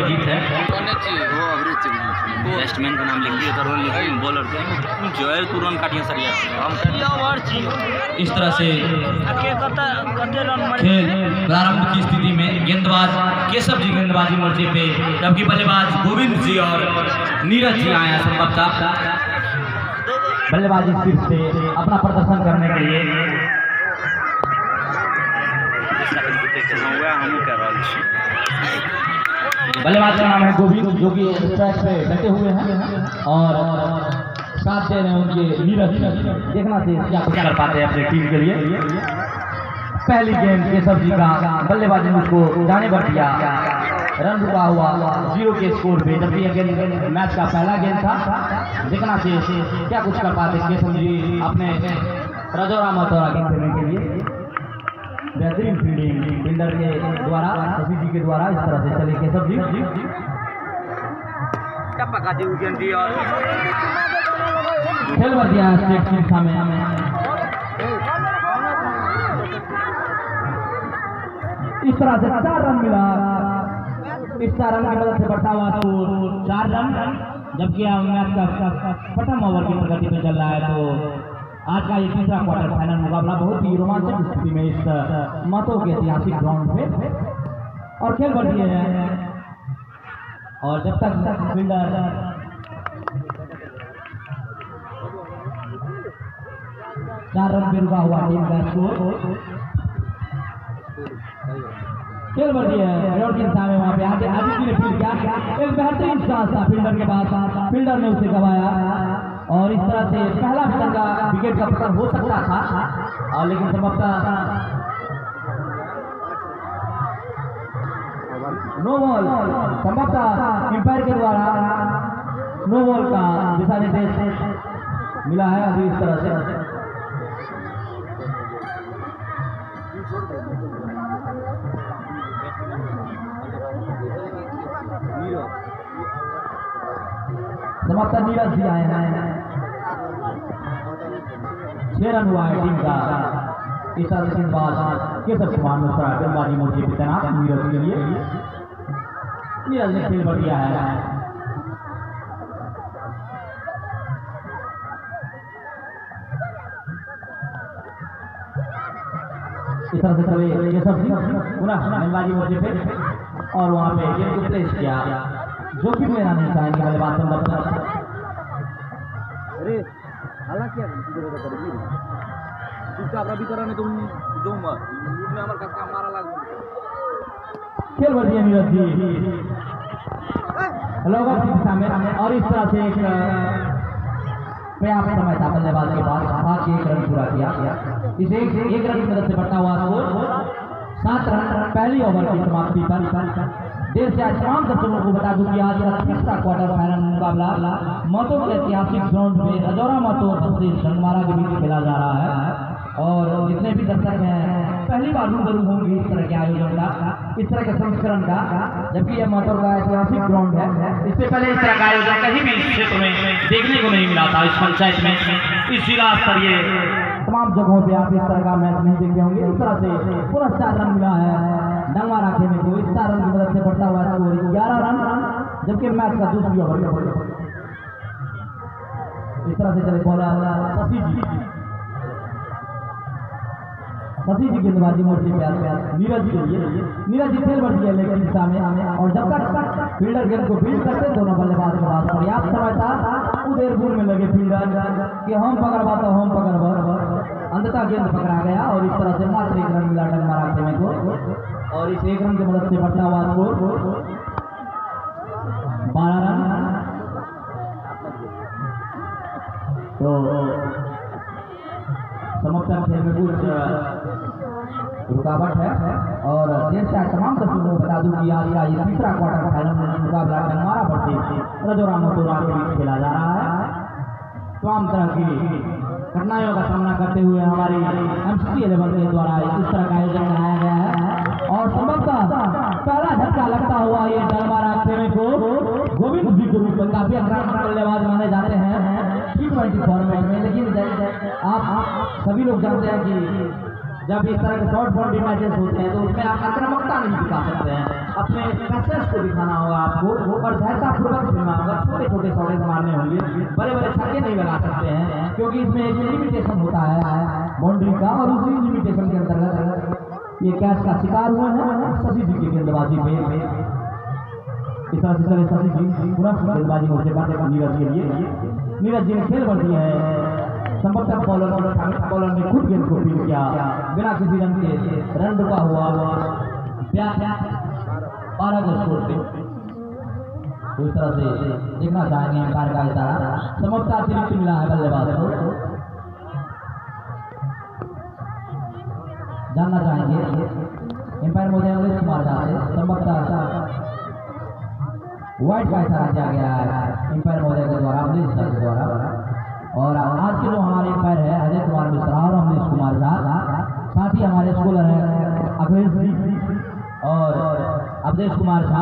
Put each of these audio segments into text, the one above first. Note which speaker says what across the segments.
Speaker 1: अभिजीत है, बैट्समैन का नाम लिखिए, बॉलर जो है तुरंत काटिए सर। इस तरह से खेल प्रारंभ की स्थिति में गेंदबाज केशव जी गेंदबाजी मोर्चे पे, जबकि बल्लेबाज गोविंद जी और नीरज जी आए हैं संभवतः बल्लेबाजी सिर्फ से अपना प्रदर्शन करने के लिए। बल्लेबाज का नाम है गोविंद, जो कि ट्रैक पे बैठे हुए हैं और साथ दे रहे हैं उनके नीरज। देखना चाहिए क्या कुछ कर पाते हैं अपनी टीम के लिए। पहली गेंद केशव जी का बल्लेबाजी उसको जाने पर दिया, रन रुका हुआ 0 के स्कोर पे, जबकि यह गेंद मैच का पहला गेंद था। देखना चाहिए क्या कुछ कर पाते केशव जी अपने रजौरा मथौरा गेंद खेलने के लिए। बेहतरीन फील्डिंग फील्डर के द्वारा, शशि जी के द्वारा इस तरह से चले केशव जी। खेल भर दिया स्टेट शिक्षा में। इस तरह से 4 रन मिला। इस 4 रन की मदद से बढ़ता हुआ स्कोर 4 रन, जबकि मैच का प्रथम ओवर की प्रगति में चल रहा है। तो आज का ये तीसरा क्वार्टर फाइनल मुकाबला बहुत ही रोमांचक स्थिति में इस मतों के ऐतिहासिक ग्राउंड पे और खेल बढ़ दिए हैं। और जब तक फील्डर 4 रन पे रुका हुआ टीम का स्कोर। खेल बढ़ दिए हैं की दिशा में। वहाँ पे आगे जी ने फील्ड किया, एक बेहतरीन चांस था फील्डर के पास, फील्डर ने उसे गवाया और इस तरह से पहला विकेट का विकेट का पतन हो सकता था, और लेकिन संभवतः नो बॉल, संभवतः एम्पायर के द्वारा नो बॉल का दिशा निर्देश मिला है। अभी इस तरह से समाप्ता नीरज जी आए हैं। 6 रन हुआ है टीम का। इस तरह से गेंदबाज केशव कुमार मिश्रा गेंदबाजी मोर्चे पे तैनात नीरज के लिए। नीरज ने खेल बढ़िया है। इस तरह से चले केशव जी पुनः गेंदबाजी मोर्चे पे और वहाँ पे गेंद को प्लेस किया, जो कि लेना नहीं चाहेंगे बल्लेबाज संभवतः।
Speaker 2: अरे हालांकि
Speaker 1: खेल बढ़ दिया नीरज जी लोगों की दिशा में। और इस तरह से एक पर्याप्त समय था बल्लेबाज के पास, आज 1 रन पूरा किया। इस एक रन की मदद से बढ़ता हुआ स्कोर 7 रन पहली ओवर की समाप्ति पर। देश से आज तमाम दर्शकों को बता दूं कि आज का तीसरा क्वार्टर फाइनल मुकाबला मतों के ऐतिहासिक ग्राउंड में रजौरा मतों वर्सेस संगमारा के बीच खेला जा रहा है। और जितने भी दर्शक हैं पहली बार रूबरू होंगे इस तरह के आयोजन का, इस तरह के संस्करण का, जबकि यह मतों का ऐतिहासिक ग्राउंड है। इससे पहले इस तरह का आयोजन कहीं भी इस क्षेत्र में देखने को नहीं मिला था। इस पंचायत में, इस जिला स्तरीय तमाम जगहों पे आप इस तरह का मैच नहीं देखे होंगे। इस तरह से पूरा 4 रन मिला है डंगवारा खेमे को। इस 4 रन की मदद से बढ़ता हुआ स्कोर 11 रन, जबकि मैच का दूसरी ओवर। इस तरह से चले बॉलर शशि जी गेंदबाजी मोर्चे पे नीरज के लिए। नीरज जी खेल बढ़ दिया लेकिन दिशा में। और जब तक फील्डर गेंद को फील्ड करते दोनों बल्लेबाज के पास पर्याप्त समय था, उदेरपुर में लगे फील्डर कि हम पकड़वा तो हम पकड़वा। अंततः गेंद पकड़ा गया और इस तरह से मात्र 1 रन मिला डंगमारा खेमे को। और इस 1 रन की मदद से बढ़ता हुआ स्कोर 12 रन। तो समर्थन खेल में कुछ रुकावट है। और देश से तमाम दर्शकों को बता दूं कि आज का ये तीसरा क्वार्टर फाइनल मुकाबला डंगमारा वर्सेस रजौरा मथौरा के बीच खेला जा रहा है। तमाम तरह की कठिनाइयों का सामना करते हुए हमारी MCC 11 के द्वारा इस तरह का आयोजन कराया गया है। और संभवतः पहला झटका लगता हुआ ये डंगमारा खेमे को गोविंद जी के रूप में काफी आक्रामक बल्लेबाज माने जाते हैं T20 फॉर्मेट में। लेकिन आप सभी लोग जानते हैं कि जब इस तरह के शॉर्ट बाउंड्री मैचेस होते हैं तो उसमें आप आक्रामकता नहीं दिखा सकते हैं, अपने पैसेंस को दिखाना होगा आपको और धैर्यता पूर्वक खेलना होगा। छोटे छोटे शॉट मारने होंगे, बड़े बड़े छक्के नहीं लगा सकते हैं क्योंकि इसमें एक लिमिटेशन होता है बाउंड्री का, और उसी लिमिटेशन के अंतर्गत ये कैच का शिकार हुए हैं शशि जी की गेंदबाजी पे। इस तरह से शशि जी पूरा गेंदबाजी होते बात नीरज के लिए। नीरज जी ने खेल बढ़ दिया है, संभवतः बॉलर ने खुद गेंद को फील किया बिना किसी रन के, रन रुका हुआ 12 के स्कोर पे। तो इस तरह से देखना चाहेंगे अंपायर का इशारा, संभवतः अतिरिक्त मिला है बल्लेबाज को। जानना चाहेंगे अंपायर महोदय अमरीश कुमार झा से, संभवतः वाइट का इशारा दिया गया है अंपायर महोदय के द्वारा, अमरीश झा के द्वारा। और आज के जो हमारे अंपायर है अजय कुमार मिश्रा और अमरीश कुमार झा, साथ ही हमारे स्कॉलर हैं अखिलेश जी और अवधेश कुमार झा।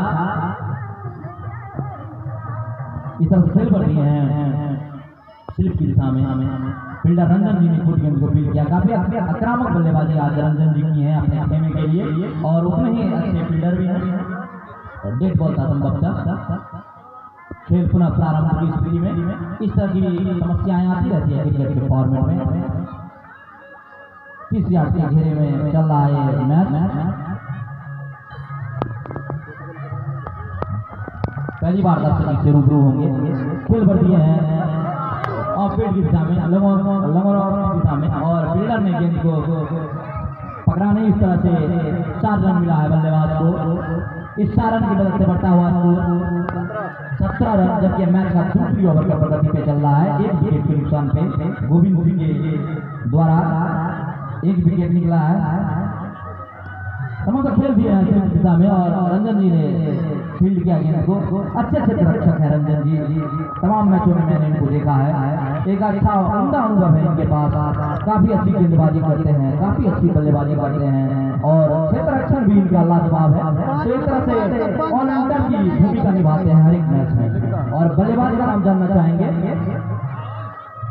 Speaker 1: इस तरह खेल बढ़ रही हैं स्लिप की दिशा में। फील्डर रंजन जी ने खुद गेंद को फील्ड किया, काफी आक्रामक बल्लेबाजी आज रंजन जी की है अपने खेमे के लिए, और उतने ही अच्छे फील्डर भी हैं। डेड बॉल था संभवतः। खेल पुनः प्रारंभ की स्थिति में इस तरह की समस्याएं आती रहती है क्रिकेट के फॉर्मेट में। 30 यार्ड के घेरे में चल रहा है मैच। पहली बार दर्शक से रूबरू होंगे। खेल बढ़ दिए हैं ऑफ फील्ड की दिशा में, लंगोर दिशा में, और फील्डर ने गेंद को पकड़ा नहीं। इस तरह से 4 रन मिला है बल्लेबाज को। इस 4 रन की मदद से बढ़ता हुआ स्कोर 17 रन, जबकि मैच का दूसरी ओवर का प्रगति पे चल रहा है। 1 विकेट के नुकसान पे गोविंद सिंह के द्वारा 1 विकेट निकला है। समग्र खेल दिया है इस दिशा में, और रंजन जी ने फील्ड किया गेंद को। अच्छे रक्षक है रंजन जी, तमाम मैचों में मैंने इनको देखा है। एक अच्छा उम्दा अनुभव है इनके पास, काफी अच्छी गेंदबाजी करते हैं, काफी अच्छी बल्लेबाजी करते हैं, और क्षेत्र रक्षण भी इनका लाजवाब है। तो एक तरह से ऑलराउंडर की भूमिका निभाते हैं हर एक मैच में। और बल्लेबाज का नाम जानना चाहेंगे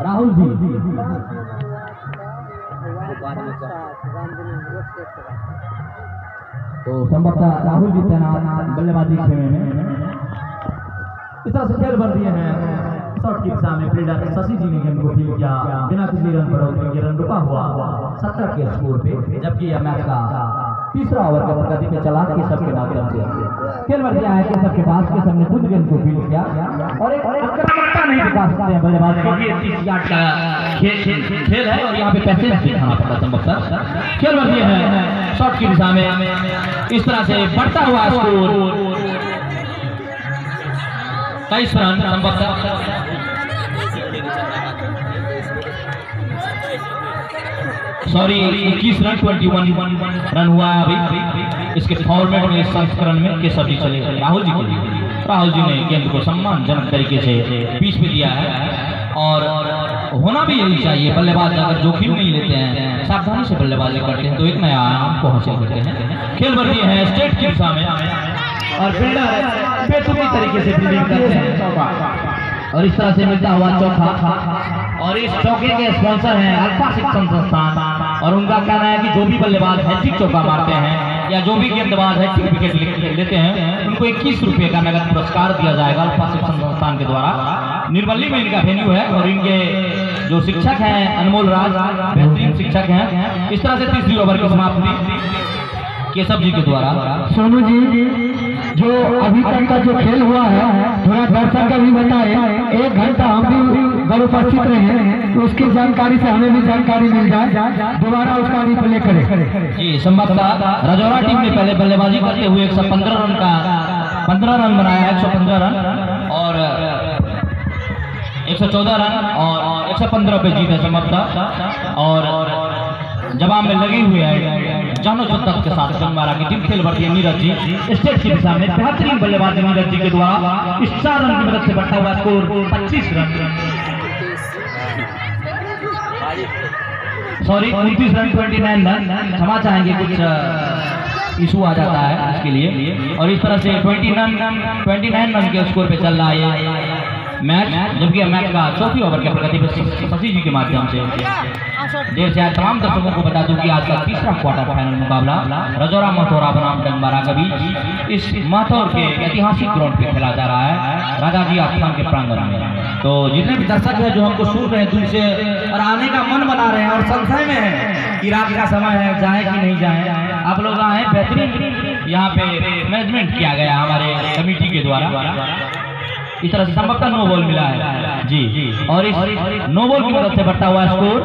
Speaker 1: राहुल जी। तो संभवतः राहुल जी तैनात बल्लेबाजी खेमे में। इस तरह से खेल भर दिए हैं शॉट की दिशा में। फील्डर शशि जी ने गेंद को फील्ड किया बिना किसी रन बढ़ोतरी के, रन रुका हुआ 17 के स्कोर पे, जबकि यह मैच का तीसरा ओवर का प्रगति पे चला केशव के माध्यम से। खेल भर दिया है केशव के पास, केशव ने खुद गेंद को फील्ड किया, और एक आक्रामकता नहीं दिखा सकते हैं बल्लेबाज, क्योंकि 30 यार्ड का खेल है और यहाँ पे पैसेंस दिखाना पड़ता संभवतः। खेल भर दिए हैं शॉट की दिशा में। इस तरह से बढ़ता हुआ स्कोर 23 रन संभवतः। सॉरी 21 रन 21 रन हुआ है अभी इसके फॉर्मेट में, इस संस्करण में केशव जी चले गए राहुल जी के लिए। राहुल जी ने गेंद को सम्मानजनक तरीके से बीच पे दिया है, और होना भी यही चाहिए। बल्लेबाज अगर जोखिम नहीं लेते हैं, सावधानी से बल्लेबाजी करते हैं, तो एक नया आयाम को हासिल करते हैं। खेल बढ़ती है स्टेट की दिशा में, और फील्डर बेतुकी तरीके से फील्डिंग करते हैं, और इस तरह से मिलता हुआ चौका। और इस चौके के स्पॉन्सर हैं अल्फा शिक्षण संस्थान, और उनका कहना है कि जो भी बल्लेबाज हैट्रिक चौका मारते हैं या जो भी गेंदबाज हैट्रिक विकेट लेते हैं, उनको 21 रुपये का नगद पुरस्कार दिया जाएगा अल्फा शिक्षण संस्थान के द्वारा। निर्मली में इनका वेन्यू है, और इनके जो शिक्षक हैं अनमोल राज बेहतरीन शिक्षक हैं। इस तरह से तीसरी ओवर की समाप्ति केशव जी के द्वारा।
Speaker 2: सोनू जी, जो अभी तक का जो खेल हुआ है थोड़ा दर्शक का भी बताए। 1 घंटा हम भी घर उपस्थित रहे, तो उसकी जानकारी से हमें भी जानकारी मिल जाए, दोबारा उसका रिप्ले करें।
Speaker 1: जी संभवतः राजौरा टीम ने पहले बल्लेबाजी करते हुए 115 रन का 15 रन बनाया, 115 रन और 114 रन और 115 पे जीते संभवतः, और जवाब में लगे हुए हैं जानो जो तक के साथ मारा की टीम। खेल बढ़ती है नीरज जी स्टेट की दिशा में, बेहतरीन बल्लेबाजी नीरज जी के द्वारा। इस 4 रन की मदद से बढ़ता हुआ score 25 run, sorry 29 run 29 run, क्षमा चाहेंगे कुछ इशू आ जाता है इसके लिए। और इस तरह से 29 रन के स्कोर पे चल रहा है मैच, जबकि मैच का चौथी ओवर के प्रगति पर शशि जी के माध्यम से देर से आज तमाम दर्शकों को बता दूं कि आज का तीसरा क्वार्टर फाइनल मुकाबला रजौरा महथौरा बनाम डंगबारा के बीच इस महथौर के ऐतिहासिक ग्राउंड पे खेला जा रहा है, राजा जी आस्थान के प्रांगण में। तो जितने भी दर्शक हैं जो हमको सुन रहे हैं दूर से और आने का मन बना रहे हैं और संशय में है कि रात का समय है, जाए कि नहीं जाए, आप लोग आए। बेहतरीन यहाँ पे मैनेजमेंट किया गया हमारे कमेटी के द्वारा। इस तरह से संभवतः नो बॉल मिला है जी, और इस नो बॉल की मदद से बढ़ता हुआ स्कोर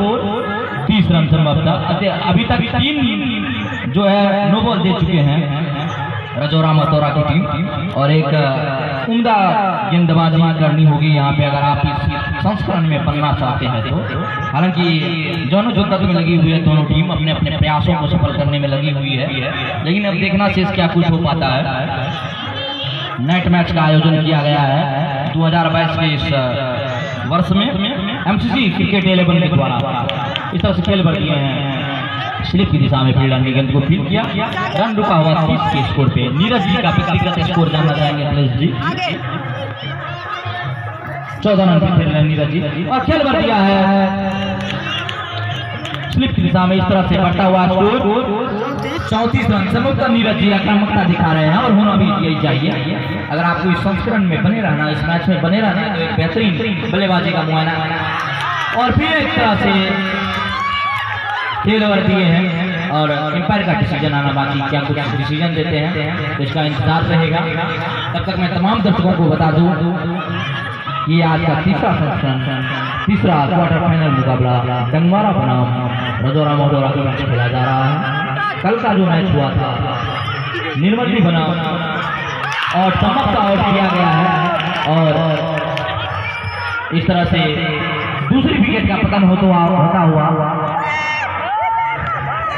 Speaker 1: 30 रन संभवतः। अभी तक 3 जो है नो बॉल दे चुके हैं रजौरा महथौरा की टीम, और एक उम्दा गेंदबाजी करनी होगी यहाँ पे अगर आप इस संस्करण में बनना चाहते हैं तो। हालांकि दोनों जो तत्व में लगी हुई है, दोनों टीम अपने अपने प्रयासों को सफल करने में लगी हुई है, लेकिन अब देखना शेष क्या कुछ हो पाता है। नाइट मैच का आयोजन किया गया है 2022 के इस वर्ष में एमसीसी क्रिकेट 11 के द्वारा। इस तरह से खेल बढ़ गए हैं, स्लिप की दिशा में फील्डर ने गेंद को फील्ड किया, रन रुका हुआ 30 के स्कोर पे। नीरज जी का व्यक्तिगत स्कोर जानना चाहेंगे प्लीज जी। 14 रन पे खेल रहे नीरज जी और खेल बढ़ गया है स्लिप की दिशा में। इस तरह से बढ़ता हुआ स्कोर 34 रन। समझता नीरज जी आक्रामकता दिखा रहे हैं और होना भी यही चाहिए। अगर आपको इस संस्करण में बने रहना, इस मैच में बने रहना है तो एक बेहतरीन बल्लेबाजी का मुआयना और फिर एक तरह से खेल ओवर दिए हैं और एम्पायर का डिसीजन आना बाकी, क्या कुछ डिसीजन देते हैं तो इसका इंतजार रहेगा। तब तक मैं तमाम दर्शकों को बता दूं कि आज का तीसरा क्वार्टर फाइनल मुकाबला डंगबारा बनाम रजौरा महथौरा के बीच खेला जा रहा है। कल का जो मैच हुआ था निर्मली बनाम और चमक का आउट किया गया है और इस तरह से दूसरी विकेट का पतन होता हुआ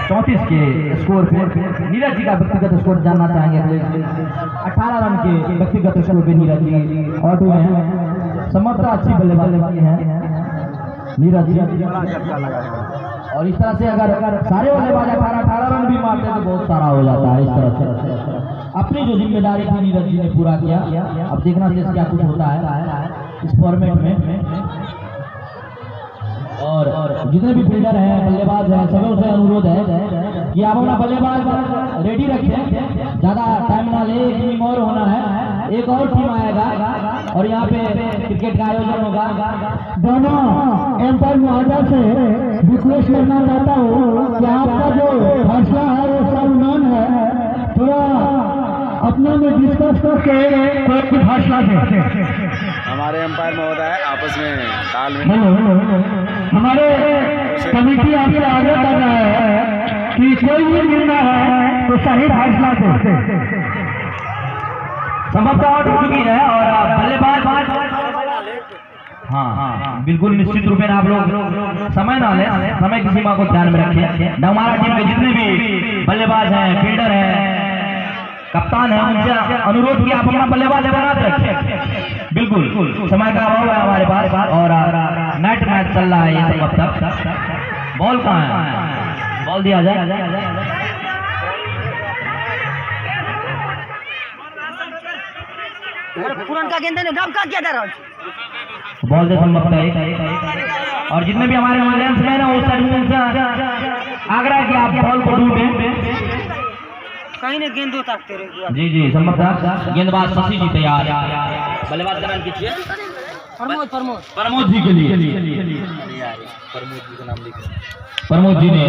Speaker 1: 34 के स्कोर पे। नीरज जी का व्यक्तिगत स्कोर जानना चाहेंगे प्लीज। 18 रन के व्यक्तिगत स्कोर पे नीरज जी ऑटो में समर्थता अच्छी बल्लेबाजी है नीरज जी। और इस तरह से अगर सारे बल्लेबाज 18 रन भी मारते हैं तो बहुत सारा हो जाता है। इस तरह से अपनी जो जिम्मेदारी थी नीरज जी ने पूरा किया। अब देखना चाहिए क्या कुछ होता है इस फॉर्मेट में। और जितने भी फील्डर हैं, बल्लेबाज हैं, सभी से अनुरोध है कि आप अपना बल्लेबाज रेडी रखें, ज्यादा टाइम ना ले। एक इनिंग और होना है, एक और टीम आएगा और यहाँ पे क्रिकेट का आयोजन होगा।
Speaker 2: दोनों एम्पायर महोदय से रिक्वेस्ट करना चाहता हूँ कि आपका जो फैसला है वो सर्वमान्य है, थोड़ा अपने में डिस्कस करके कोई फैसला दे।
Speaker 3: हमारे एम्पायर महोदय आपस में तालमेल।
Speaker 2: हेलो, हमारे कमेटी आपसे आगे कर रहा है कि कोई भी निर्णय है तो सही फैसला दे।
Speaker 1: समाप्त आउट हो चुकी है और बल्लेबाज हाँ बिल्कुल निश्चित रूप में आप लोग समय ना लें, समय की सीमा को ध्यान में रखें। हमारा टीम के जितने भी बल्लेबाज हैं, फील्डर हैं, कप्तान है, उनसे अनुरोध किया आप अपना बल्लेबाज बनाते रखें। बिल्कुल समय का अभाव है हमारे पास और नाइट मैच चल रहा है ये सब। अब तक बॉल कहाँ है, बॉल दिया जाए।
Speaker 4: पुरान का गेंद ने डब का क्या दे रहा
Speaker 1: बॉल दे संभव। और जितने भी हमारे मैन है उस साइड आग्रह कि आप बॉल को ढूंढें।
Speaker 4: कहीं ने गेंद उतारते रहे।
Speaker 1: जी संभव। गेंदबाज शशि जी तैयार। बल्लेबाज का नाम कीजिए। प्रमोद जी के लिए प्रमोद जी ने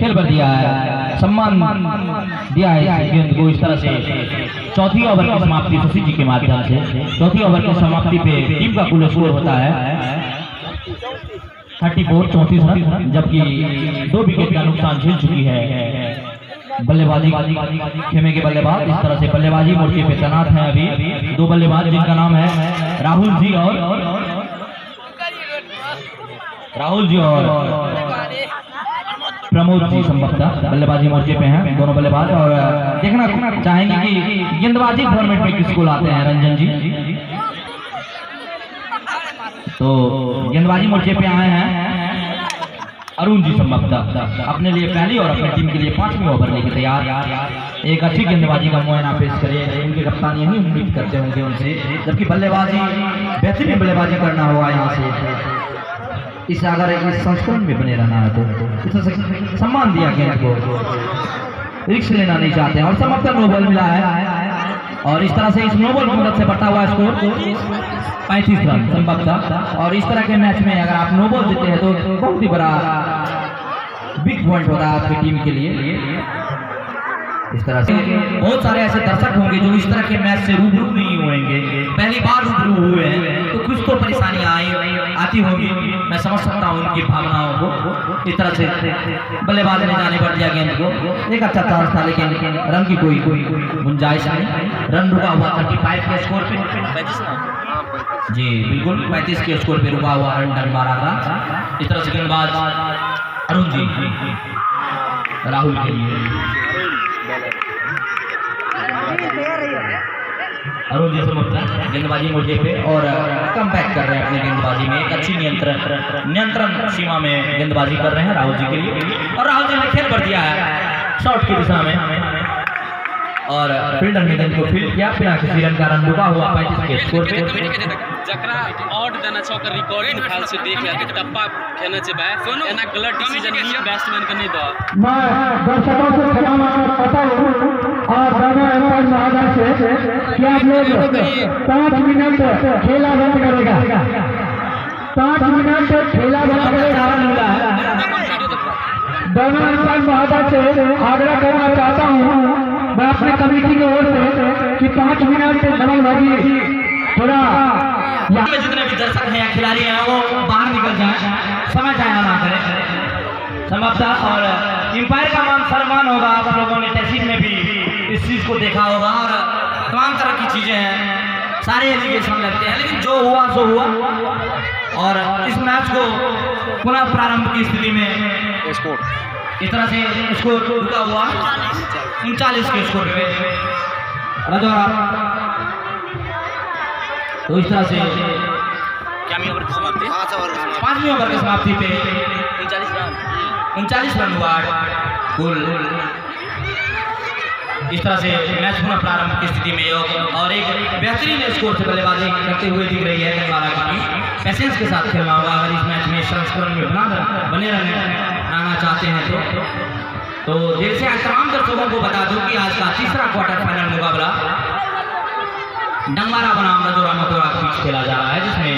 Speaker 1: खेल पर दिया है, सम्मान दिया है इस गेंद को। इस तरह से चौथी ओवर की समाप्ति शशि जी के माध्यम से। चौथी ओवर की समाप्ति पे टीम का कुल स्कोर होता है 34 रन, जबकि 2 विकेट का नुकसान झेल चुकी है बल्लेबाजी खेमे के बल्लेबाज। इस तरह से बल्लेबाजी मोर्चे पे तैनात हैं अभी 2 बल्लेबाज जिनका नाम है राहुल जी और प्रमोद जी संभवतः बल्लेबाजी मोर्चे पे हैं दोनों बल्लेबाज। और देखना चाहेंगे कि गेंदबाजी फॉर्मेट में किसको लाते हैं रंजन जी। तो गेंदबाजी मोर्चे पे आए हैं अरुण जी संभवतः अपने लिए पहली और अपनी टीम के लिए 5वीं ओवर लेके तैयार। एक अच्छी गेंदबाजी का मुआयना पेश करें, उनके कप्तान यही उम्मीद करते होंगे उनसे, जबकि बल्लेबाजी बेहतरीन बल्लेबाजी करना होगा यहाँ से। इस अगर इस संस्करण में बने रहना है तो इस सम्मान दिया गेंद को, रिक्स लेना नहीं चाहते हैं और समाप्त नो बॉल मिला है। और इस तरह से इस नो बॉल की मदद से बढ़ता हुआ स्कोर 35 रन संभवतः। और इस तरह के मैच में अगर आप नो बॉल देते हैं तो बहुत ही बड़ा बिग पॉइंट होता है आपकी टीम के लिए। इस तरह से बहुत सारे ऐसे दर्शक होंगे जो इस तरह के मैच से रूबरू नहीं होंगे, पहली बार रूबरू हुए हैं, तो कुछ तो परेशानियां आती होंगी। मैं समझ सकता हूं उनकी भावनाओं को। इस तरह से बल्लेबाज ने जाने पर दिया गेंद को, एक अच्छा चांस था लेकिन रन की कोई गुंजाइश नहीं। रन रुका हुआ 35 के स्कोर पे, जी बिल्कुल 35 के स्कोर पे रुका हुआ रन डन मारा था। इस तरह से गेंदबाज अरुण जी राहुल के लिए, अरुण जी से गेंदबाजी मोर्चे पे और कम बैक कर रहे हैं अपनी गेंदबाजी में, एक अच्छी नियंत्रण सीमा में गेंदबाजी कर रहे हैं राहुल जी के लिए। और राहुल जी ने खेल कर दिया है शॉट की दिशा में और फील्डर ने गेंद को फील्ड किया, बिना किसी रन का रन रुका हुआ 35 के स्कोर पे।
Speaker 5: जकरा आउट देना छ ओकर रिकॉर्डिंग फाइल से देख ले कि टप्पा खेलने से बा एना गलत डिसीजन नहीं बैट्समैन के नहीं दो।
Speaker 2: मैं दर्शकों से क्षमा मांगता हूं और दादा एम्पायर महोदय से कि आप लोग 5 मिनट खेला बंद करेगा, 5 मिनट खेला बंद करेगा। दादा एम्पायर महोदय से आग्रह करना चाहता हूं मैं अपने कमेटी की ओर से कि 5 मिनट डबल भागी थोड़ा
Speaker 1: में जितने भी दर्शक हैं या खिलाड़ी हैं वो बाहर निकल जाए, समय जाया ना करें समाप्त। और एम्पायर का मान सम्मान होगा, आप लोगों ने तहसील में भी इस चीज़ को देखा होगा और तमाम तरह की चीज़ें हैं, सारे एलिगेशन लगते हैं, लेकिन जो हुआ सो हुआ। और इस मैच को पुनः प्रारंभ की स्थिति में
Speaker 3: स्कोर
Speaker 1: इस तरह से स्कोर रुका हुआ 39 के स्कोर पे रजौरा। तो इस तरह से
Speaker 5: क्या ओवर की समाप्ति
Speaker 3: 5 ओवर
Speaker 1: 5वीं ओवर की समाप्ति पे 39 रन हुआ कुल। इस तरह से मैच पुनः प्रारंभ की स्थिति में और एक बेहतरीन स्कोर से बल्लेबाजी करते हुए दिख रही है गंगारा की टीम। पेशेंस के साथ खेलना होगा अगर इस मैच में संस्करण में बने रहना चाहते हैं तो देर से आज तमाम दर्शकों को बता दूं कि आज का तीसरा क्वार्टर फाइनल मुकाबला डंगारा बनाम मथुरा के बीच खेला जा रहा है, जिसमें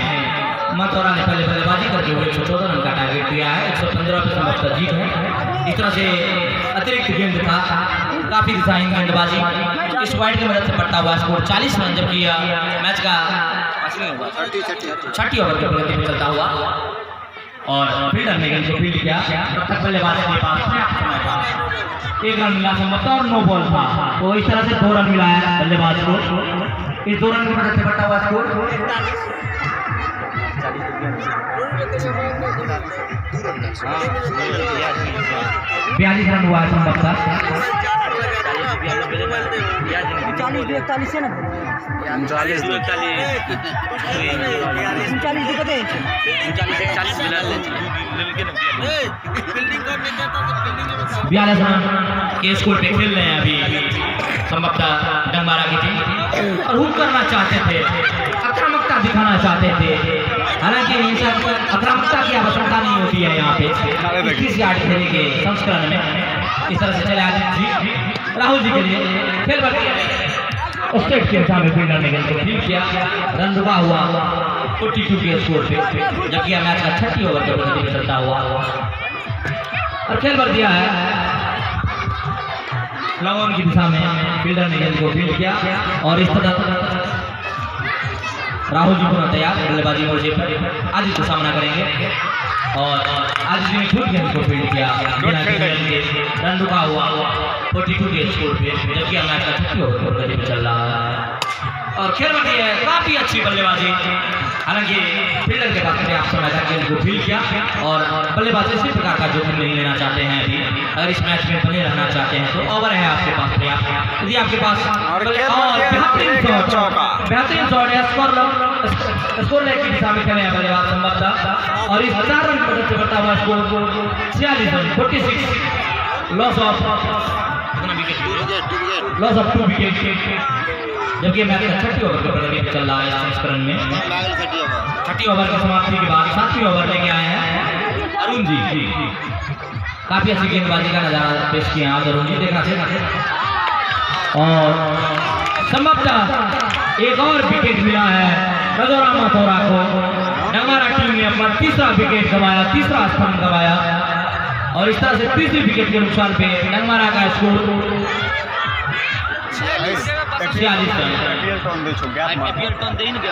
Speaker 1: मथुरा ने पहले बल्लेबाजी करते हुए 114 रन का टारगेट दिया है, 115 पे समझकर जीत है। इस तरह से अतिरिक्त गेंद था, काफी डिजाइन गेंदबाजी, इस वाइड की मदद से पड़ता हुआ स्कोर 40 रन, जबकि मैच का 6 ओवर के प्रगति में चलता हुआ। और फील्डर ने गेंद को फील्ड किया, तब तक बल्लेबाज के पास समय था, 1 रन मिला संभवतः और नो बॉल था। तो इस तरह से 2 रन मिला है बल्लेबाज को, इस 2 रन की मदद से बढ़ता हुआ स्कोर 42 रन हुआ है संभवतः।
Speaker 4: 40 से ना
Speaker 3: 39
Speaker 1: 42 रन के स्कोर पे खेल रहे हैं अभी संभवतः डंगारा की टीम, और हुक करना चाहते थे, आक्रामकता दिखाना चाहते थे। हालांकि आक्रामकता की आवश्यकता नहीं होती है यहाँ पे 21 यार्ड खेले के संस्करण में। इस तरह से चले आदित्य जी राहुल जी के लिए खेल बढ़ स्टेट के सामने फील्डर ने गेंद को फील्ड किया, रन रुका हुआ 42 के स्कोर पे, जबकि मैच का 6 ओवर के प्रगति में चलता हुआ और खेल भर दिया है लॉन की दिशा में। फील्डर ने गेंद को फील्ड किया और इस तरह राहुल जी पुनः तैयार बल्लेबाजी मोर्चे पर आदित्य को सामना करेंगे। और आदित्य ने खुद गेंद को फील्ड किया, रन रुका हुआ 42 के स्कोर पे, जबकि मैच का 6 ओवर के प्रगति में चल रहा है और खेल बढ़ी है, काफी अच्छी बल्लेबाजी। हालांकि फील्डर के पास पर्याप्त समय था, गेंद को फील्ड किया और बल्लेबाजी इसी प्रकार का जोखिम नहीं लेना चाहते हैं अभी। अगर इस मैच में बने रहना चाहते हैं तो ओवर है आपके पास पर्याप्त, यदि आपके पास बेहतरीन शॉट है, स्कोर लाइन की दिशा में खेले हैं बल्लेबाज संभवतः। और इस 4 रन की मदद से बढ़ता हुआ score 46 run 46 loss of
Speaker 5: wicket
Speaker 1: loss of 2 wicket, जबकि मैच का 6ठी ओवर का प्रगति चल रहा है इस संस्करण में। 6ठी ओवर की समाप्ति के बाद 7वीं ओवर लेके आए हैं अरुण जी। काफी अच्छी गेंदबाजी का नजारा पेश किया आज अरुण जी, देखना चाहिए। और संभवतः एक और विकेट मिला है रजोरा माथोरा को। डंगमारा टीम ने अपना तीसरा विकेट गंवाया, तीसरा स्थान गंवाया, और इस तरह से तीसरी विकेट के नुकसान पे डंगमारा का स्कोर 46 रन।
Speaker 5: आईपीएल टर्न दे नहीं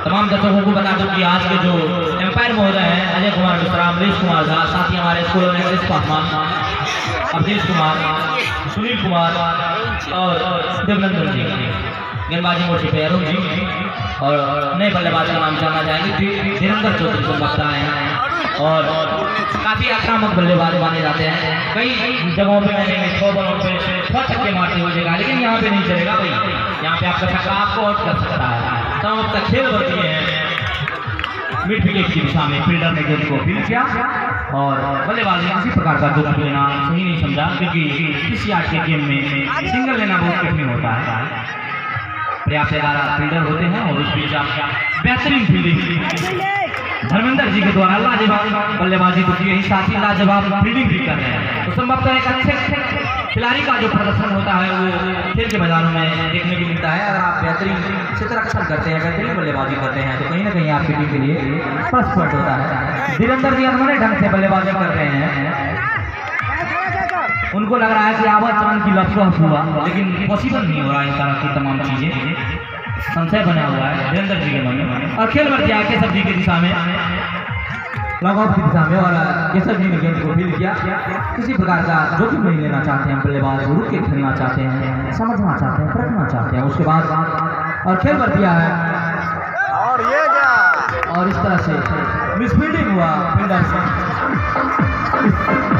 Speaker 1: तमाम दर्शकों को बता दूं कि आज के जो एम्पायर महोदय हैं अजय कुमार मिश्रा, अमरीश कुमार झा, साथ ही हमारे स्कूल में अवधेश कुमार, सुनील कुमार और देवनंदन जी, गेंदबाजी मोर्चे पे अरुण जी, और नए बल्लेबाज का नाम जानना चाहेंगे धीरेन्द्र चौधरी को लगता है, और काफी आक्रामक बल्लेबाज माने जाते हैं। कई जगहों पे मैंने 6 बॉलों पे 6 छक्के मारते हुए देखा, लेकिन यहाँ पे नहीं चलेगा भाई, यहाँ पे आपका छक्का आपको आउट कर सकता है। तमाम अब तक खेल बढ़ती है मिड विकेट की दिशा में, फील्डर ने गेंद को फील्ड किया और बल्लेबाज ने किसी प्रकार का दुख लेना सही नहीं समझा, क्योंकि किसी आज के गेम में सिंगल लेना बहुत कठिन होता है। पर्याप्त 11 फील्डर होते हैं और उस बीच बेहतरीन फील्डिंग धर्मेंद्र जी के द्वारा लाजवाब बल्लेबाजी तो की है, साथ ही लाजवाब फील्डिंग भी कर रहे हैं। तो संभवतः एक अच्छे खिलाड़ी का जो प्रदर्शन होता है वो खेल के मैदानों में देखने को मिलता है। अगर आप बेहतरीन क्षेत्ररक्षण करते हैं, बेहतरीन बल्लेबाजी करते हैं, तो कहीं ना कहीं आपकी टीम के लिए प्लस पॉइंट होता है। धीरेन्द्र जी अनमने ढंग से बल्लेबाजी कर रहे हैं, उनको लग रहा है कि आवाज चांद की लफ्ज़ हुआ, लेकिन पॉसिबल नहीं हो रहा है इस तरह की तमाम चीजें। संशय बना हुआ है धीरेन्द्र जी के मन में, और खेल बढ़ गया केशव जी की दिशा में, लॉग ऑफ की दिशा में, और केशव जी ने गेंद को फील्ड किया। किसी प्रकार का जोखिम नहीं लेना चाहते हैं बल्लेबाज, रुक के खेलना चाहते हैं, समझना चाहते हैं, परखना चाहते हैं। उसके बाद और खेल बढ़ गया है,
Speaker 3: और ये क्या,
Speaker 1: और इस तरह से मिसफील्डिंग हुआ फील्डर से।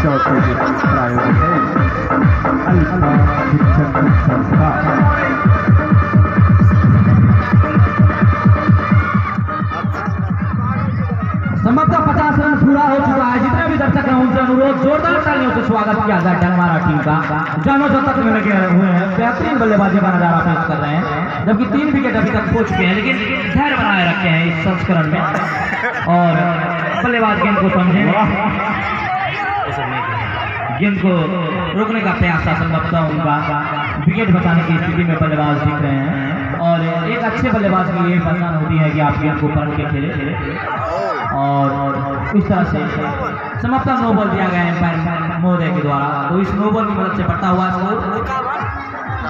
Speaker 2: चौथे के प्रायोजक है अल्फा शिक्षण संस्था।
Speaker 1: संभवतः 50 रन पूरा हो चुका है। जितने भी दर्शक हैं उनसे अनुरोध जोरदार तालियों से स्वागत किया जाए डंगमारा टीम का, जानो जो तक में लगे हुए हैं, बेहतरीन बल्लेबाजी का नजारा पेश कर रहे हैं। जबकि 3 विकेट अभी तक हो चुके हैं, लेकिन धैर्य बनाए रखे हैं इस संस्करण में, और बल्लेबाज गेंद को समझे, गेंद को रोकने का प्रयास था। संभवतः उनका विकेट बचाने की स्थिति में बल्लेबाज दिख रहे हैं, और एक अच्छे बल्लेबाज की ये पहचान होती है कि आप गेंद को पलट के खेले, और इस तरह से समाप्ता नो बॉल दिया गया है एम्पायर महोदय के द्वारा। तो इस नो बॉल की मदद से बढ़ता हुआ स्कोर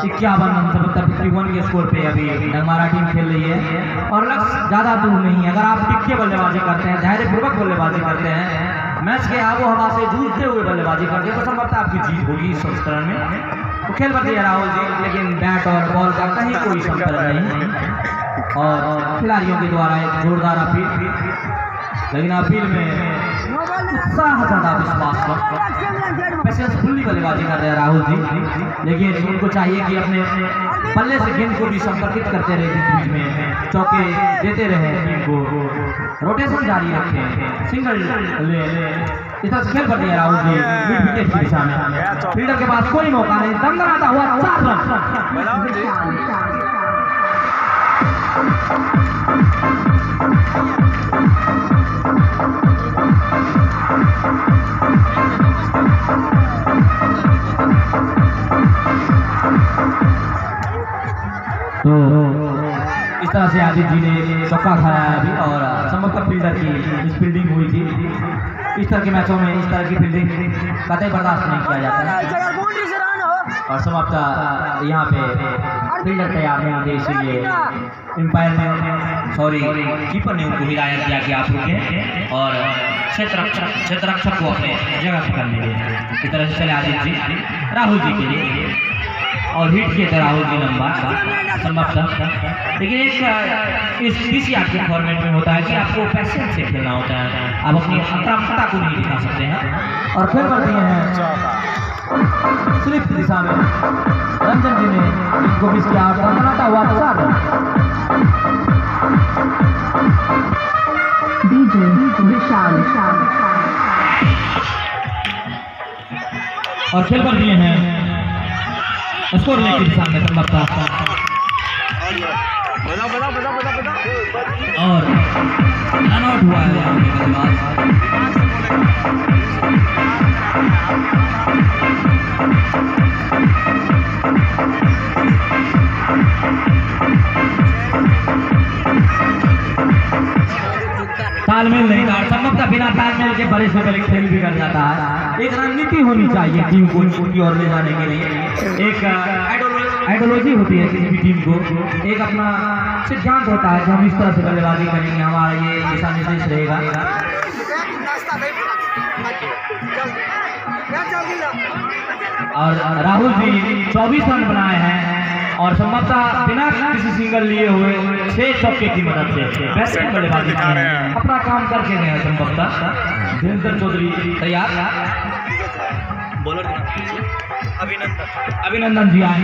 Speaker 1: 51 के स्कोर पे अभी डंगमारा टीम खेल रही है, और लक्ष्य ज्यादा दूर नहीं है। अगर आप टिक बल्लेबाजी करते हैं, धैर्यपूर्वक बल्लेबाजी करते हैं, मैच के आबो हवा से जूझते हुए बल्लेबाजी करते हैं, तो संभवतः आपकी जीत होगी इस संस्करण में। तो खेल बढ़ती है राहुल जी, लेकिन बैट और बॉल का कहीं कोई संपर्क नहीं, और खिलाड़ियों के द्वारा एक जोरदार अपील, लेकिन अपील में उत्साह ज्यादा विश्वास पेशेंसफुली बल्लेबाजी कर रहे हैं राहुल जी, लेकिन उनको चाहिए कि अपने बल्ले से गेंद को भी संपर्कित करते रहे, बीच में चौके देते रहे, टीम को रोटेशन जारी रखें, सिंगल ले इस तरह से खेल बढ़ गया राहुल जी मिड विकेट की दिशा में। फील्डर के पास कोई मौका नहीं, दमदमाता हुआ 4 रन। तो इस तरह से आदित्य जी ने चौका खाया है अभी, और संभवतः फील्डर की फील्डिंग हुई थी। इस तरह के मैचों में इस तरह की फील्डिंग कतई बर्दाश्त नहीं किया जाता है, और समाप्त यहाँ पे फील्डर तैयार नहीं होते, इसीलिए एम्पायर ने कीपर ने उनको हिदायत दिया कि आप रुकें और क्षेत्ररक्षक को अपने जगह पर करने के। इस तरह से चले आदित्य जी राहुल जी के लिए, और हिट किए थे राहुल जी लंबा संभवतः। लेकिन एक इस DCR के फॉर्मेट में होता है कि आपको पैसेंस से खेलना होता है, आप अपनी आक्रामकता को नहीं दिखा सकते हैं। और खेल बढ़ती हैं स्लिप दिशा में, रंजन जी ने इनको भी किया, बनाता हुआ 4 रन।
Speaker 6: DJ Vishal.
Speaker 1: और खेल पर दिए हैं स्कोर लेके सामने संभवतः और रन आउट हुआ है यहाँ पे तालमेल नहीं था, संभवतः बिना तालमेल के बड़े से बड़े खेल बिगड़ जाता है। एक रणनीति होनी चाहिए टीम को की ओर ले जाने के लिए, एक आइडियोलॉजी होती है किसी भी टीम को, एक अपना सिद्धांत होता है कि हम इस तरह से बल्लेबाजी करेंगे, हमारा ये दिशा निर्देश रहेगा। और राहुल जी 24 रन बनाए हैं और संभवतः बिना किसी सिंगल लिए हुए 6 चौके की मदद से बेहतरीन बल्लेबाजी कर रहे हैं, अपना काम करके गए हैं संभवतः। धीरेन्द्र चौधरी तैयार, बॉलर अभिनंदन जी आए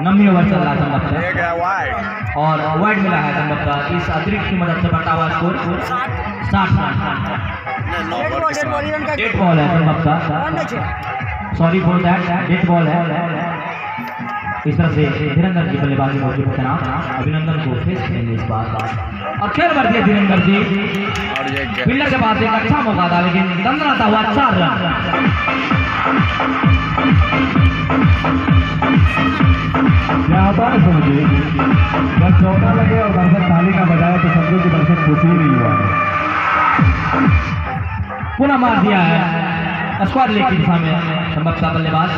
Speaker 1: नमी ओवर चल रहा है और वाइड मिला है संभवतः। इस अतिरिक्त की मदद से बढ़ा हुआ स्कोर 60 रन। डेड बॉल है संभवतः, sorry for that, dead ball है। इस तरह से धीरेन्द्र की बल्लेबाजी मौजूद है ना, अभिनंदन को फेस करेंगे इस बार। और खेल बढ़ दिए धीरेन्द्र जी, फील्डर के पास एक अच्छा मौका था लेकिन दंदनाता हुआ 4 रन।
Speaker 2: व्यापार समझिए, जब चौका लगे और दर्शक ताली का बजाए तो समझो कि दर्शक खुश ही नहीं हुआ है।
Speaker 1: पुनः मार दिया है स्क्वाड लेग की दिशा में संभवतः बल्लेबाज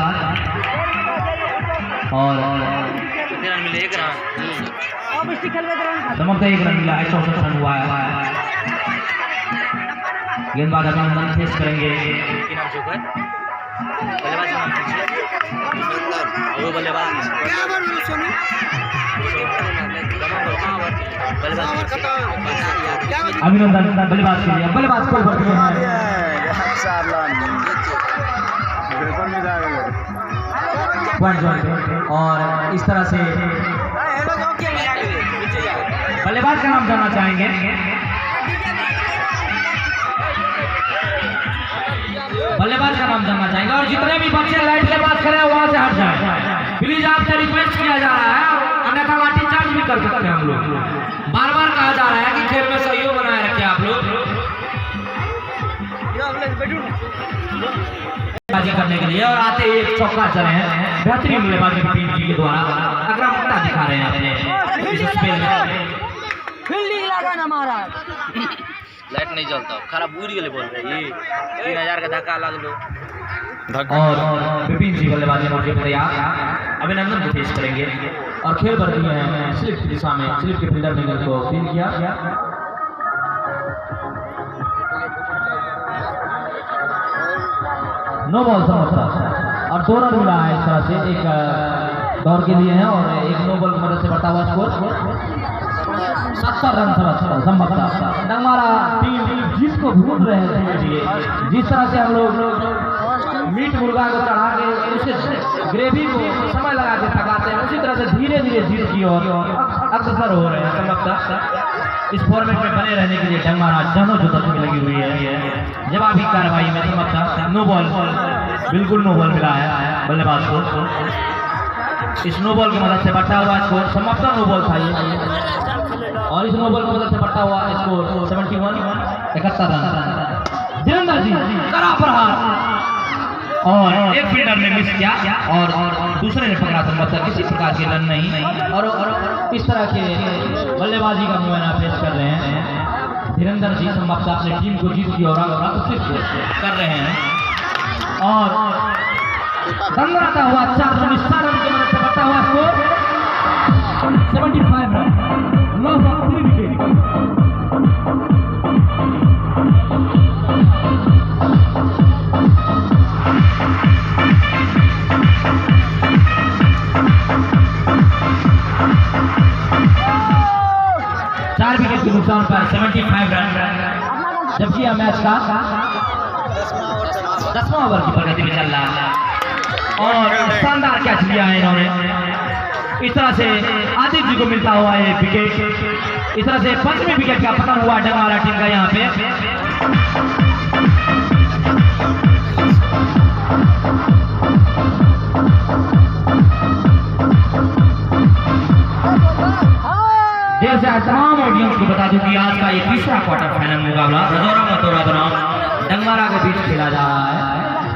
Speaker 1: और संभवतः 1 रन मिला है, 64 रन हुआ है। गेंदबाज अभिनंदन फेस करेंगे, अभिनंदन बल्लेबाज के लिए, बल्लेबाज को और इस तरह से बल्लेबाज का नाम जानना चाहेंगे। बल्लेबाज का नाम जानना चाहेंगे और जितने भी बच्चे लाइट के पास खड़े हैं वहां से हट जाए प्लीज, आपसे रिक्वेस्ट किया जा रहा है, अन्यथा लाठी चार्ज भी कर सकते हैं हम लोग। बार बार कहा जा रहा है कि खेल में सहयोग बनाए रखें आप लोग बल्लेबाजी करने के लिए। और आते ही एक चौका चले हैं, बेहतरीन बल्लेबाजी टीम जी के द्वारा आक्रामकता दिखा रहे हैं अपने इस स्पेल में।
Speaker 4: फील्डिंग लगा ना महाराज,
Speaker 5: लाइट नहीं जलता, खराब उड़ गए बोल रहे ये 3000 का धक्का लग लो।
Speaker 1: और विपिन जी बल्लेबाजी मौके पर तैयार, अभिनंदन को फेस करेंगे और खेल बढ़ दिए हैं स्लिप की दिशा में। स्लिप के फील्डर ने को फील किया, नो बॉल संभवतः और 2 रन मिला है इस तरह से, एक दौड़ के लिए है और एक नो बॉल की मदद से बढ़ता हुआ स्कोर 70 रन संभवतः। हमारा टीम जीत को ढूंढ रहे हैं, जिस तरह से हम लोग मीट मुर्गा को चढ़ा के उसे ग्रेवी को समय लगा के पकाते हैं, उसी तरह से धीरे धीरे जीत की ओर अग्रसर हो रहे हैं संभवतः। इस फॉर्मेट में बने रहने के लिए डंगमारा जनो जुदत में लगी हुई है। जवाबी कार्रवाई में संभवतः नो बॉल, बिल्कुल नो बॉल मिला है बल्लेबाज को। इस नो बॉल की मदद से बढ़ता हुआ स्कोर संभवतः नो बॉल था ये, और इस नो बॉल की मदद से बढ़ता हुआ स्कोर 71 रन। धीरेन्द्र जी कड़ा प्रहार और एक फील्डर ने मिस किया और दूसरे ने पकड़ा संभवतः, किसी प्रकार के रन नहीं। और इस तरह के बल्लेबाजी का मुआयना पेश कर रहे हैं धीरेन्द्र जी, संभवतः अपनी टीम को जीत की ओर अग्रसर कर रहे हैं। और दंगराता हुआ 4 रन की मदद से बढ़ता हुआ score 75 run, loss of 3 wicket. 4 wicket के नुकसान पर 75 रन, जबकि यह मैच का 10वां ओवर की प्रगति में चल रहा है। और शानदार कैच लिया है इन्होंने। इस तरह से आदित्य जी को मिलता हुआ है विकेट। इस तरह से 5वीं विकेट का पतन हुआ डंगवारा टीम का यहाँ पे। देर से तमाम ऑडियंस को बता दूं कि आज का ये तीसरा क्वार्टर फाइनल मुकाबला रजौरा मतौरा बनाम डंगवारा के बीच खेला जा रहा है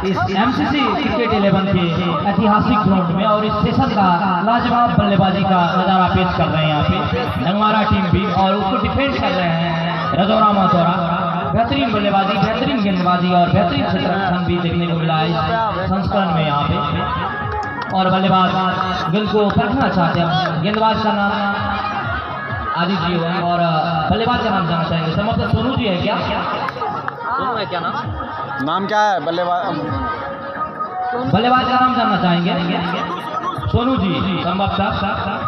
Speaker 1: इस एमसीसी क्रिकेट 11 के ऐतिहासिक ग्राउंड में। और इस सेशन का लाजवाब बल्लेबाजी का नजारा पेश कर रहे हैं यहाँ पे डंगवारा टीम भी, और उसको डिफेंड कर रहे हैं रजौरा मतौरा। बेहतरीन बल्लेबाजी, बेहतरीन गेंदबाजी और बेहतरीन क्षेत्ररक्षण भी देखने को मिला है इस संस्करण में यहाँ पे। और बल्लेबाज गेंद को परखना चाहते हैं। गेंदबाज का नाम आदित्य जी है और बल्लेबाज का नाम जानना चाहेंगे। समर्थ सोनू जी है क्या? सोनू है क्या
Speaker 3: नाम क्या है बल्लेबाज?
Speaker 1: बल्लेबाज का नाम जानना चाहेंगे। सोनू जी, संभवतः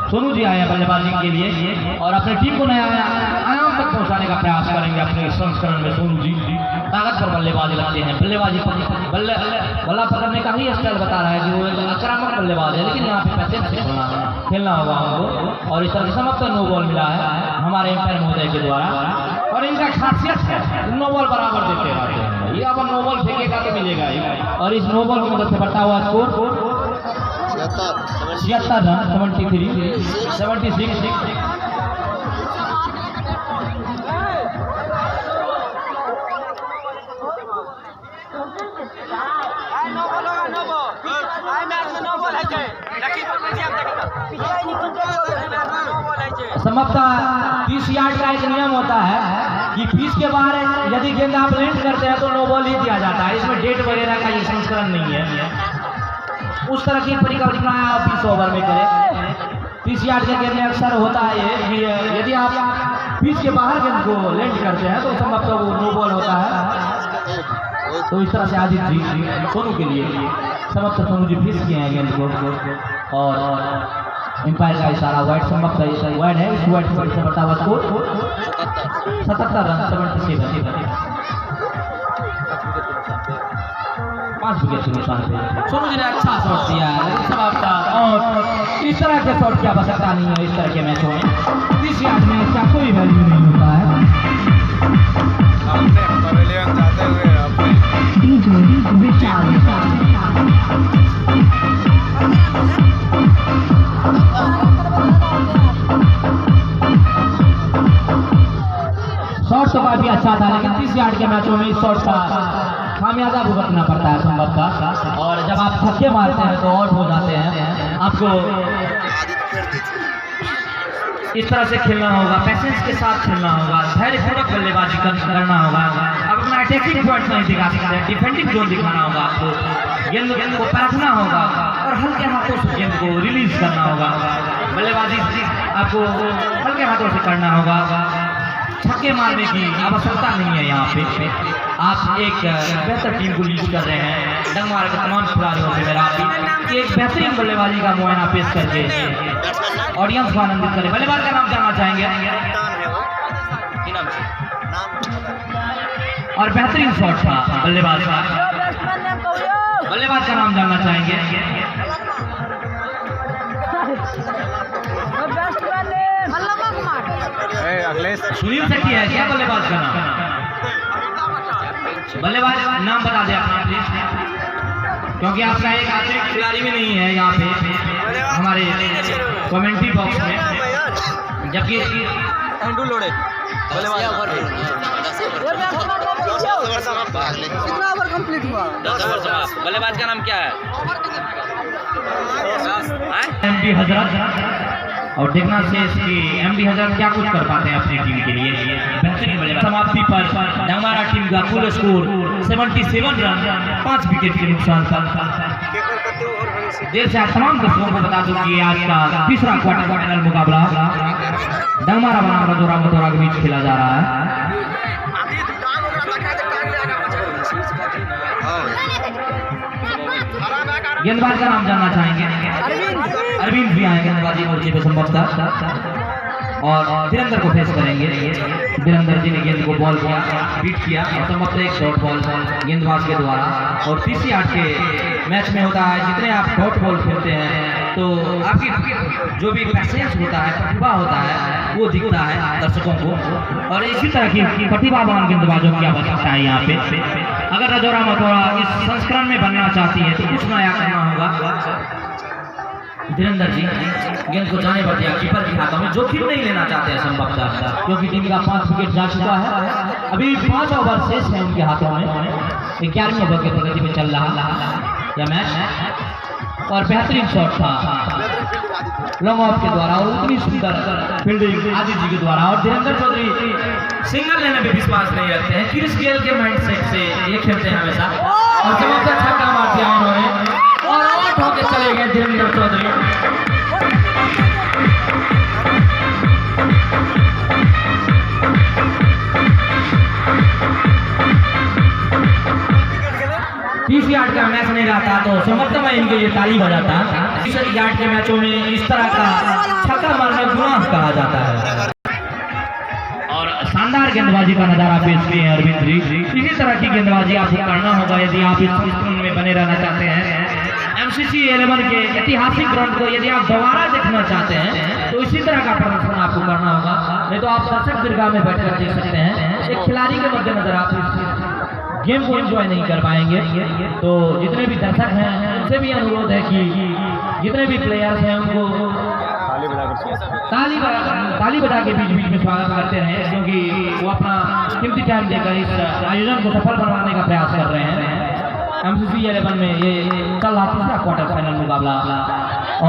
Speaker 1: सोनू जी आए हैं बल्लेबाजी के लिए और अपनी टीम को नया आयाम तक पहुंचाने का प्रयास करेंगे अपने संस्करण में। सोनू जी ताकत पर बल्लेबाजी लगते हैं। बल्लेबाजी बल्ला पकड़ने का ही स्टाइल बता रहा है कि वो एक आक्रामक बल्लेबाज है, लेकिन यहाँ पे पैसेंस से खेलना होगा हमको। और इस तरह से समाप्त नो बॉल मिला है हमारे एम्पायर महोदय के द्वारा। और इनका खासियत है नो बॉल बराबर देते रहते हैं। ये अब नो बॉल फेंकेगा तो मिलेगा ही। और इस नो बॉल की मदद से बढ़ता हुआ स्कोर 76 रन 76। संभवतः 30 यार्ड का एक नियम होता है कि पिच के बाहर यदि गेंद आप लैंड करते हैं तो नो बॉल ही दिया जाता है। इसमें डेट वगैरह का ये संस्करण नहीं है। उस तरह की परिकल्पना आप 20 ओवर में करें। 30 यार्ड के गेंद में अक्सर होता है ये कि यदि आप पिच के बाहर गेंद को लैंड करते हैं तो संभवतः वो नो बॉल होता है। तो इस तरह से आदित्य जी सोनू के लिए संभवतः सोनू जी फिर किए हैं गेंद को और एम्पायर का इशारा वाइड संभवतः वाइड है। इस वाइड से बढ़ता हुआ स्कोर 77 रन 77। 5 विकेट के नुकसान पे सोनू जी ने अच्छा शॉट दिया है समाप्ता। और इस तरह के शॉट की आवश्यकता नहीं है इस तरह के मैचों में। 30 यार्ड में इसका कोई वैल्यू नहीं होता है।
Speaker 3: पवेलियन जाते हुए अपने
Speaker 1: शॉट तो काफी अच्छा था, लेकिन 30 यार्ड के मैचों में इस शॉट का खामियाजा भुगतना पड़ता है संभवतः। और जब आप छक्के मारते हैं तो आउट हो जाते हैं। आपको इस तरह से खेलना होगा, पैसेंस के साथ खेलना होगा, धैर्यपूर्वक बल्लेबाजी करना होगा। अब अपना अटैकिंग पॉइंट नहीं दिखा सकते, डिफेंडिंग जोन दिखाना होगा आपको। गेंद को परखना होगा और हल्के हाथों से गेंद को रिलीज करना होगा। बल्लेबाजी आपको हल्के हाथों से करना होगा। छक्के मारने की आवश्यकता नहीं है यहाँ पे। आप एक बेहतर टीम को लीड कर रहे हैं। डंगवारा के तमाम खिलाड़ियों से मेरा एक बेहतरीन बल्लेबाजी का मुआयना पेश करके ऑडियंस को आनंदित करें। बल्लेबाज का नाम जानना चाहेंगे और बेहतरीन शॉट था बल्लेबाज का। बल्लेबाज का नाम जानना चाहेंगे।
Speaker 3: अखिलेश
Speaker 1: सुनील सेठी है क्या बल्लेबाज का नाम? बल्लेबाज नाम बता दें अपना प्लीज, क्योंकि आपका एक अतिरिक्त खिलाड़ी भी नहीं है यहाँ पे हमारे कमेंट्री बॉक्स में, जबकि
Speaker 4: कितना ओवर कंप्लीट हुआ?
Speaker 5: 10 ओवर समाप्त। बल्लेबाज का नाम क्या है?
Speaker 1: एमडी हजरत। और देखना शेष कि एमडी हजरत क्या कुछ कर पाते हैं अपनी टीम के लिए। बेहतरीन बल्लेबाज। समाप्ति पर डंगवारा टीम का कुल स्कोर 77 रन 5 विकेट के नुकसान पर। देर से तमाम दर्शकों को बता दूं कि आज का तीसरा क्वार्टर फाइनल मुकाबला डंगवारा बनाम रजौरा मतौरा के बीच खेला जा रहा है। गेंदबाज का नाम जानना चाहेंगे। अरविंद भी आए गेंदबाजी मोर्चे पे संभवतः। और धीरेन्द्र को फेस करेंगे। धीरेन्द्र जी ने गेंद को बॉल किया, बीट किया और संभवतः एक डॉट बॉल गेंदबाज के द्वारा। और तीसरी आठ के मैच में होता है जितने आप डॉट बॉल खेलते हैं तो आपकी जो भी पैसेंस होता है, प्रतिभा होता है, वो दिखता है दर्शकों को। और इसी तरह की प्रतिभावान गेंदबाजों की आवश्यकता है यहाँ पे। अगर रजौरा मथुरा इस संस्करण में बनना चाहती है तो कुछ नया करना होगा। धीरेन्द्र जी गेंद को जाने पर दिया कीपर के हाथों में, जोखिम नहीं लेना चाहते हैं संभवतः, क्योंकि टीम का 5 विकेट जा चुका है। अभी 5 ओवर शेष है उनके हाथों में। 11वें ओवर के प्रगति में चल रहा यह मैच और बेहतरीन शॉट था लॉन्ग ऑफ के द्वारा और उतनी सुंदर फील्डिंग आदित्य जी के द्वारा। और धीरेन्द्र चौधरी सिंगल लेने में विश्वास नहीं रखते हैं, क्रिस गेल के माइंडसेट से ये खेलते हैं हमेशा। और जबरदस्त छक्का मार दिया उन्होंने और आउट होकर चले गए धीरेन्द्र चौधरी। तीसरी यार्ड का मैच नहीं रहता तो समर्थन में इनके लिए ताली बजाता। 30 यार्ड के मैचों में इस तरह का छक्का मारना गुनाह कहा जाता है। और शानदार गेंदबाजी का नजारा पेश किए हैं अरविंद जी। इसी तरह की गेंदबाजी आपको करना होगा यदि आप इस संस्करण में बने रहना चाहते हैं। MCC 11 के ऐतिहासिक ग्राउंड को यदि आप दोबारा देखना चाहते हैं तो इसी तरह का प्रदर्शन आपको करना होगा, नहीं तो आप दर्शक दीर्घा में बैठकर देख सकते हैं। एक खिलाड़ी के मद्देनजर आप गेम को एंजॉय नहीं कर पाएंगे। तो जितने भी दर्शक हैं उनसे भी अनुरोध है कि जितने भी प्लेयर्स हैं उनको ताली बजा के बीच में स्वागत करते रहें, क्योंकि वो अपना कीमती टाइम देकर इस आयोजन को सफल बनवाने का प्रयास कर रहे हैं। MCC 11 में ये चल रहा तीसरा क्वार्टर फाइनल मुकाबला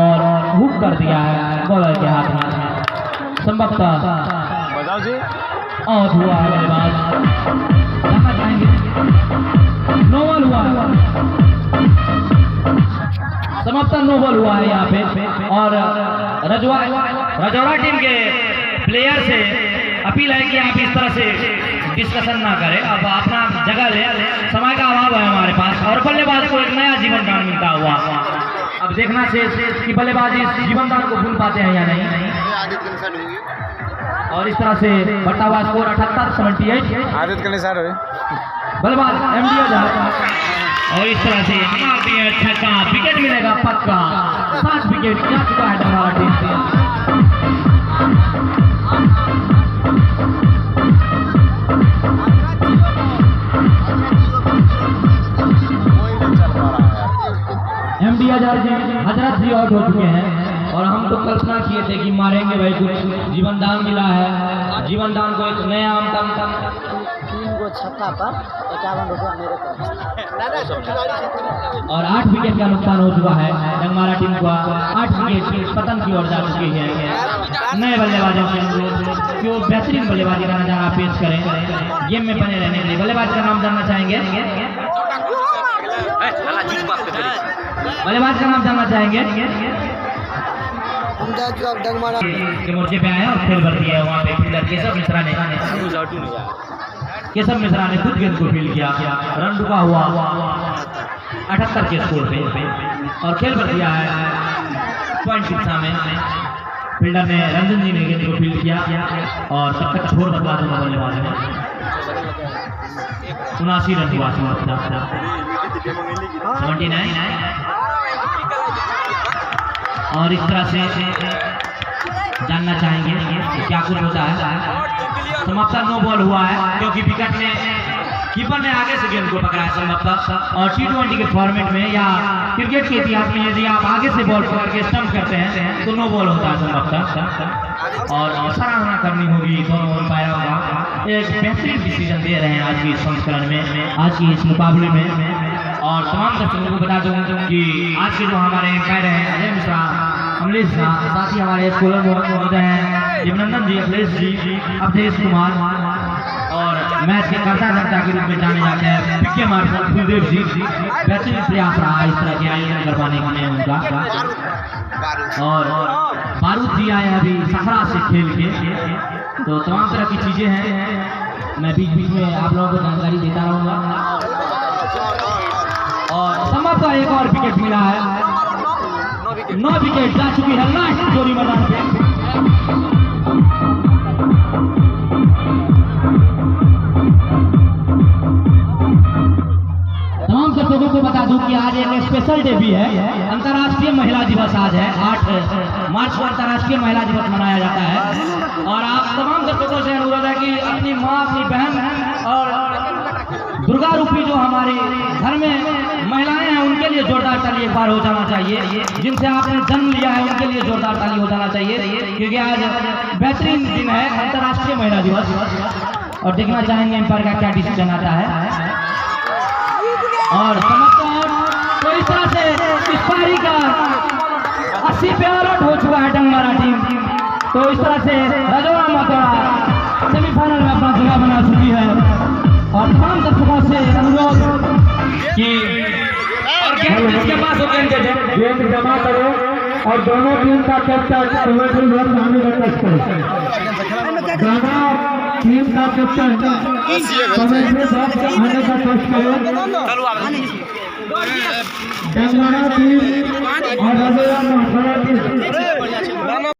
Speaker 1: और हुक कर दिया है बॉलर के हाथ में संभवतः आउट हुआ है बल्लेबाज। नो बॉल हुआ समाप्ता, नो बॉल हुआ है यहाँ पे। और रजौरा टीम के प्लेयर से अपील है कि आप इस तरह से डिस्कशन ना करें, अब अपना जगह ले, समय का अभाव है हमारे पास और बल्लेबाज को एक नया जीवन दान मिलता हुआ। अब देखना शेष कि बल्लेबाज इस जीवन दान को भूल पाते हैं या नहीं। और इस तरह से बढ़ता हुआ स्कोर 78-78
Speaker 3: आदित्य का निशान है
Speaker 1: बल्लेबाज MD और इस तरह से मार दिए छक्का, विकेट मिलेगा पक्का। 7 विकेट जा चुका है डंगारा टीम से। MD हजरत जी आउट हो चुके हैं और हम तो कल्पना किए थे कि मारेंगे भाई, कुछ जीवन दान मिला है, जीवन दान को एक नया अंतम
Speaker 4: 3 गो छक्का पर 51 रुपया मेरे तरफ।
Speaker 1: और 8 विकेट का नुकसान हो चुका है डंगमारा टीम का। 8 विकेट पतन की ओर जा चुकी है। नए बल्लेबाजों से जो बेहतरीन बल्लेबाजी का नजारा पेश करें गेम में बने रहने के लिए बल्लेबाज का नाम जानना चाहेंगे। बल्लेबाज का नाम जानना चाहेंगे। के मोर्चे पे आए और खेल भर दिया वहाँ पे फील्डर केशव मिश्रा ने खुद गेंद को फील्ड किया, रन रुका हुआ 78 के स्कोर पे और खेल भर दिया है पॉइंट की दिशा में। फील्डर ने रंजन जी ने गेंद को फील्ड किया और तब तक छोड़ बदला दोनों बल्लेबाजों ने 79 रन हुआ 79। और इस तरह से जानना चाहेंगे कि क्या कुछ होता है। समाप्ता नो बॉल हुआ है क्योंकि विकेट ने कीपर ने आगे से गेंद को पकड़ा है संभवतः। और T20 के फॉर्मेट में या क्रिकेट के इतिहास में यदि आप आगे से बॉल पकड़ के स्टंप करते हैं तो नो बॉल होता है संभवतः। और सराहना करनी होगी दोनों अंपायरों का, एक बेहतरीन डिसीजन दे रहे हैं आज की संस्करण में, आज की इस मुकाबले में। और तमाम दर्शकों को बता दूं कि आज के जो हमारे अंपायर हैं अजय मिश्रा, अमलेश झा, साथ ही हमारे स्कूलर महोदय हैं जिमनंदन जी, अखिलेश जी, अवधेश कुमार और मैच के कर्ता के रूप में जाने जाते हैं पिके मार्शल कुलदेव जी। बेहतरीन प्रयास रहा इस तरह के आयोजन करवाने में उनका। और बारूद जी आए अभी सखरा से खेल के, तो तमाम तरह की चीजें हैं, मैं बीच बीच में आप लोगों को जानकारी देता रहूँगा। और संभवतः एक और विकेट मिला है, 9 विकेट जा चुकी है लास्ट जोड़ी मैदान पे। तमाम दर्शकों को बता दूं कि आज एक स्पेशल डे भी है। अंतर्राष्ट्रीय महिला दिवस आज है। 8 मार्च को अंतर्राष्ट्रीय महिला दिवस मनाया जाता है। और आप तमाम दर्शकों से अनुरोध है कि अपनी माँ, अपनी बहन और दुर्गा रूपी जो हमारे घर में महिलाएं हैं उनके लिए जोरदार ताली एक बार हो जाना चाहिए। जिनसे आपने जन्म लिया है उनके लिए जोरदार ताली हो जाना चाहिए, क्योंकि आज बेहतरीन दिन है अंतर्राष्ट्रीय महिला दिवस। और देखना चाहेंगे एम्पायर का क्या डिसीजन आता है। और तो इस तरह से इस पारी का 80 पे आउट हो चुका है डंगमारा टीम। तो इस तरह से रजोड़ा मतोड़ा सेमीफाइनल में अपना जगह बना चुकी है। और तमाम दर्शकों से अनुरोध कि और गेंद जिसके पास हो गेंद
Speaker 2: जमा करो और दोनों टीम का कैप्टन दोनों टीम आने का टेस्ट करो। दोनों टीम का कैप्टन समय से आने का टेस्ट करो। डंगमारा टीम और रजोड़ा टीम